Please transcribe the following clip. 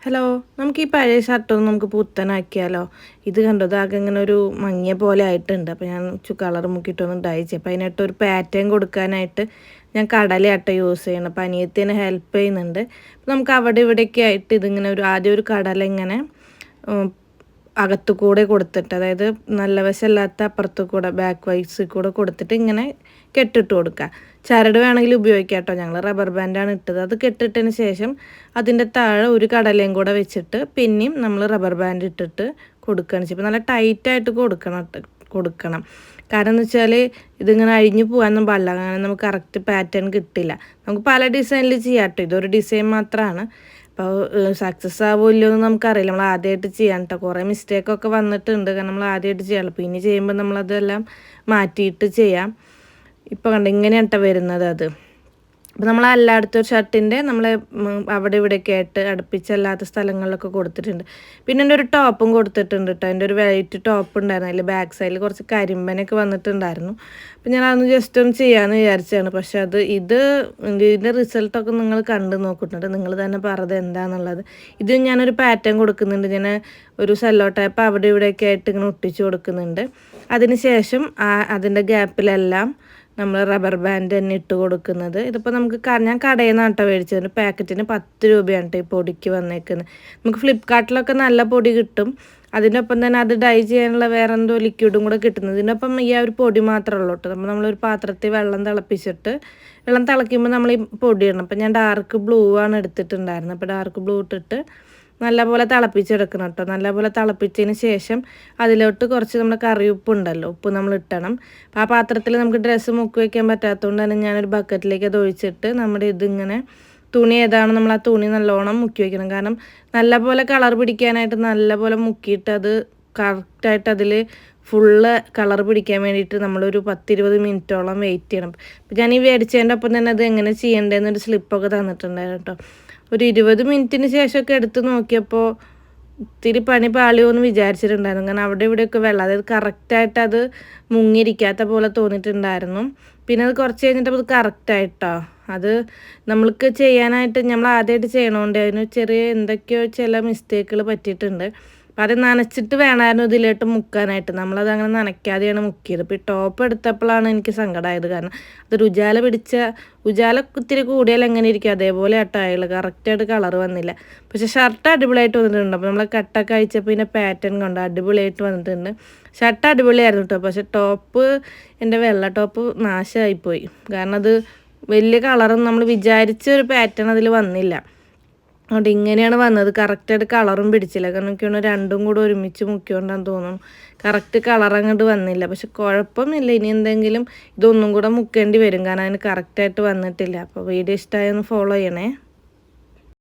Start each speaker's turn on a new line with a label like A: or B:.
A: Hello, നമുക്ക് ഈ പഴയ ഷർട്ടൊന്ന് നമുക്ക് പുത്തനാക്കിയാലോ? ഇത് കണ്ടോ, ഇതാകെ ഇങ്ങനെ ഒരു മങ്ങിയ പോലെ ആയിട്ടുണ്ട്. അപ്പോൾ ഞാൻ കളർ മുക്കിയിട്ടൊന്ന് ഡൈ ചെയ്യും. അപ്പോൾ അതിനായിട്ട് ഒരു പാറ്റേൺ കൊടുക്കാനായിട്ട് ഞാൻ കടലയാട്ടോ യൂസ് ചെയ്യണം. അപ്പോൾ അനിയത്തിനെ ഹെൽപ്പ് ചെയ്യുന്നുണ്ട്. അപ്പോൾ നമുക്ക് അവിടെ ഇവിടെയൊക്കെ ആയിട്ട് ഇതിങ്ങനെ ആദ്യം ഒരു കടല ഇങ്ങനെ അകത്തു കൂടെ കൊടുത്തിട്ട്, അതായത് നല്ല വശമല്ലാത്ത അപ്പുറത്തു കൂടെ ബാക്ക് വൈസിൽ കൂടെ കൊടുത്തിട്ട് ഇങ്ങനെ കെട്ടിട്ട് കൊടുക്കുക. ചരട് വേണമെങ്കിൽ ഉപയോഗിക്കാം കേട്ടോ. ഞങ്ങൾ റബ്ബർ ബാൻഡാണ് ഇട്ടത്. അത് കെട്ടിട്ടതിന് ശേഷം അതിൻ്റെ താഴെ ഒരു കടലയും കൂടെ വെച്ചിട്ട് പിന്നെയും നമ്മൾ റബ്ബർ ബാൻഡ് ഇട്ടിട്ട് കൊടുക്കുകയാണ് ചെയ്യുമ്പോൾ നല്ല ടൈറ്റായിട്ട് കൊടുക്കണം. കാരണം എന്ന് വെച്ചാൽ ഇതിങ്ങനെ അഴിഞ്ഞു പോകാനൊന്നും പാടില്ല. അങ്ങനെ നമുക്ക് കറക്റ്റ് പാറ്റേൺ കിട്ടില്ല. നമുക്ക് പല ഡിസൈനിൽ ചെയ്യാം കേട്ടോ. ഇതൊരു ഡിസൈൻ മാത്രമാണ്. അപ്പോൾ സക്സസ് ആവുമോ ഇല്ലയോ എന്ന് നമുക്കറിയില്ല. നമ്മൾ ആദ്യമായിട്ട് ചെയ്യാൻ കേട്ടോ. കുറേ മിസ്റ്റേക്കൊക്കെ വന്നിട്ടുണ്ട്. കാരണം നമ്മൾ ആദ്യമായിട്ട് ചെയ്യാമല്ലോ. അപ്പോൾ ഇനി ചെയ്യുമ്പോൾ നമ്മളതെല്ലാം മാറ്റിയിട്ട് ചെയ്യാം. ഇപ്പോൾ കണ്ടോ, ഇങ്ങനെയാണ് കേട്ടോ വരുന്നത് അത്. അപ്പോൾ നമ്മൾ എല്ലായിടത്തും ഷർട്ടിൻ്റെ നമ്മൾ അവിടെ ഇവിടെയൊക്കെ ആയിട്ട് അടുപ്പിച്ചല്ലാത്ത സ്ഥലങ്ങളിലൊക്കെ കൊടുത്തിട്ടുണ്ട്. പിന്നെ എൻ്റെ ഒരു ടോപ്പും കൊടുത്തിട്ടുണ്ട് കേട്ടോ. എൻ്റെ ഒരു വൈറ്റ് ടോപ്പ് ഉണ്ടായിരുന്നു. അതിൽ ബാക്ക് സൈഡിൽ കുറച്ച് കരിമ്പനൊക്കെ വന്നിട്ടുണ്ടായിരുന്നു. അപ്പോൾ ഞാൻ അതൊന്ന് ജസ്റ്റ് ഒന്ന് ചെയ്യാമെന്ന് വിചാരിച്ചതാണ്. പക്ഷേ ഇതിൻ്റെ റിസൾട്ടൊക്കെ നിങ്ങൾ കണ്ടു നോക്കുന്നുണ്ട്. നിങ്ങൾ തന്നെ പറഞ്ഞത് എന്താണെന്നുള്ളത്. ഇത് ഞാനൊരു പാറ്റേൺ കൊടുക്കുന്നുണ്ട്. ഞാൻ ഒരു സെല്ലോ ടൈപ്പ് അവിടെ ഇവിടെയൊക്കെ ആയിട്ട് ഇങ്ങനെ ഒട്ടിച്ച് കൊടുക്കുന്നുണ്ട്. അതിന് ശേഷം അതിൻ്റെ ഗ്യാപ്പിലെല്ലാം നമ്മൾ റബ്ബർ ബാൻഡ് തന്നെ ഇട്ട് കൊടുക്കുന്നത്. ഇതിപ്പോൾ നമുക്ക് ഞാൻ കടയിൽ നിന്നാണ് കേട്ടോ മേടിച്ചത്. പാക്കറ്റിന് 10 രൂപയാണ് കേട്ടോ ഈ പൊടിക്ക് വന്നേക്കുന്നത്. നമുക്ക് ഫ്ലിപ്കാർട്ടിലൊക്കെ നല്ല പൊടി കിട്ടും. അതിനൊപ്പം തന്നെ അത് ഡൈ ചെയ്യാനുള്ള വേറെ എന്തോ ലിക്വിഡും കൂടെ കിട്ടുന്നത്. ഇതിനൊപ്പം ഈ ഒരു പൊടി മാത്രമേ ഉള്ളൂ കേട്ടോ. നമ്മളൊരു പാത്രത്തിൽ വെള്ളം തിളയ്ക്കുമ്പോൾ നമ്മൾ ഈ പൊടി ഇടണം. അപ്പം ഞാൻ ഡാർക്ക് ബ്ലൂ ആണ് എടുത്തിട്ടുണ്ടായിരുന്നത്. അപ്പോൾ ഡാർക്ക് ബ്ലൂ ഇട്ടിട്ട് നല്ലപോലെ തിളപ്പിച്ചെടുക്കണം കേട്ടോ. നല്ലപോലെ തിളപ്പിച്ചതിന് ശേഷം അതിലോട്ട് കുറച്ച് നമ്മുടെ കറിയുപ്പ് ഉണ്ടല്ലോ, ഉപ്പ് നമ്മൾ ഇട്ടണം. അപ്പോൾ ആ പാത്രത്തിൽ നമുക്ക് ഡ്രസ്സ് മുക്കി വയ്ക്കാൻ പറ്റാത്തതുകൊണ്ട് തന്നെ ഞാനൊരു ബക്കറ്റിലേക്ക് അത് ഒഴിച്ചിട്ട് നമ്മുടെ ഇതിങ്ങനെ തുണി ഏതാണ് നമ്മൾ ആ തുണി നല്ലോണം മുക്കി വയ്ക്കണം. കാരണം നല്ലപോലെ കളർ പിടിക്കാനായിട്ട് നല്ലപോലെ മുക്കിയിട്ട് അത് കറക്റ്റായിട്ട് അതിൽ ഫുള്ള് കളർ പിടിക്കാൻ വേണ്ടിയിട്ട് നമ്മളൊരു 10-20 മിനിറ്റോളം വെയിറ്റ് ചെയ്യണം. അപ്പോൾ ഞാൻ ഈ മേടിച്ചതിൻ്റെ ഒപ്പം തന്നെ അത് എങ്ങനെ ചെയ്യേണ്ടതെന്നൊരു സ്ലിപ്പൊക്കെ തന്നിട്ടുണ്ടായിരുന്നു കേട്ടോ. ഒരു 20 മിനിറ്റിന് ശേഷമൊക്കെ എടുത്ത് നോക്കിയപ്പോൾ ഇത്തിരി പണി പാളിയോ എന്ന് വിചാരിച്ചിട്ടുണ്ടായിരുന്നു. കാരണം അവിടെ ഇവിടെയൊക്കെ വെള്ളം, അതായത് കറക്റ്റായിട്ട് അത് മുങ്ങിയിരിക്കാത്ത പോലെ തോന്നിയിട്ടുണ്ടായിരുന്നു. പിന്നെ അത് കുറച്ച് കഴിഞ്ഞിട്ട് അത് കറക്റ്റായിട്ടോ. അത് നമ്മൾക്ക് ചെയ്യാനായിട്ട് നമ്മൾ ആദ്യമായിട്ട് ചെയ്യണോണ്ട് അതിന് എന്തൊക്കെയോ ചില മിസ്റ്റേക്കുകൾ പറ്റിയിട്ടുണ്ട്. അപ്പോൾ അത് നനച്ചിട്ട് വേണമായിരുന്നു ഇതിലോട്ട് മുക്കാനായിട്ട്. നമ്മളത് അങ്ങനെ നനയ്ക്കാതെയാണ് മുക്കിയത്. ഇപ്പോൾ ഈ ടോപ്പ് എടുത്തപ്പോഴാണ് എനിക്ക് സങ്കടമായത്. കാരണം അതൊരു ഉജാല ഇത്തിരി കൂടിയാൽ എങ്ങനെ ഇരിക്കും അതേപോലെ ആട്ടായുള്ളൂ. കറക്റ്റായിട്ട് കളർ വന്നില്ല. പക്ഷേ ഷർട്ട് അടിപൊളിയായിട്ട് വന്നിട്ടുണ്ട്. അപ്പോൾ നമ്മൾ കട്ടൊക്കെ അയച്ചപ്പോൾ ഇതിൻ്റെ പാറ്റേൺ കൊണ്ട് അടിപൊളിയായിട്ട് വന്നിട്ടുണ്ട്. ഷർട്ട് അടിപൊളിയായിരുന്നു കേട്ടോ. പക്ഷേ ടോപ്പ്, എൻ്റെ വെള്ള ടോപ്പ് നാശമായിപ്പോയി. കാരണം അത് വലിയ കളറൊന്നും നമ്മൾ വിചാരിച്ച ഒരു പാറ്റേൺ അതിൽ വന്നില്ല. അതുകൊണ്ട് ഇങ്ങനെയാണ് വന്നത്. കറക്റ്റായിട്ട് കളറും പിടിച്ചില്ല. കാരണം എനിക്കൊന്ന് രണ്ടും കൂടെ ഒരുമിച്ച് മുക്കിയോണ്ടാന്ന് തോന്നുന്നു. കറക്റ്റ് കളർ അങ്ങോട്ട് വന്നില്ല. പക്ഷെ കുഴപ്പമില്ല. ഇനി എന്തെങ്കിലും ഇതൊന്നും കൂടെ മുക്കേണ്ടി വരും. കാരണം അതിന് കറക്റ്റായിട്ട് വന്നിട്ടില്ല. അപ്പോൾ വീഡിയോ ഇഷ്ടമായൊന്ന് ഫോളോ ചെയ്യണേ.